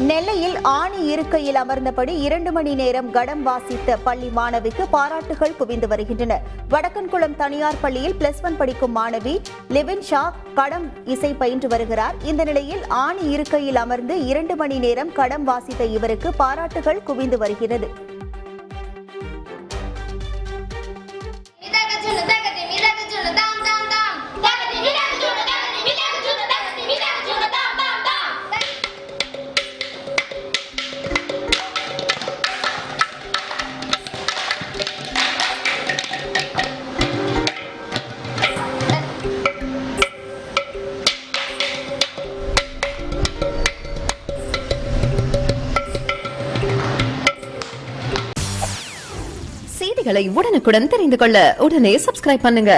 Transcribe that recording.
நெல்லையில் ஆணி இருக்கையில் அமர்ந்தபடி 2 மணி நேரம் கடம் வாசித்த பள்ளி மாணவிக்கு பாராட்டுகள் குவிந்து வருகின்றன. வடக்கன்குளம் தனியார் பள்ளியில் +1 படிக்கும் மாணவி லிவின் ஷா கடம் இசை பயின்று வருகிறார். இந்த நிலையில் ஆணி இருக்கையில் அமர்ந்து 2 மணி நேரம் கடம் வாசித்த இவருக்கு பாராட்டுகள் குவிந்து வருகிறது. செய்திகளை உடனுக்குடன் தெரிந்து கொள்ள உடனே சப்ஸ்கிரைப் பண்ணுங்க.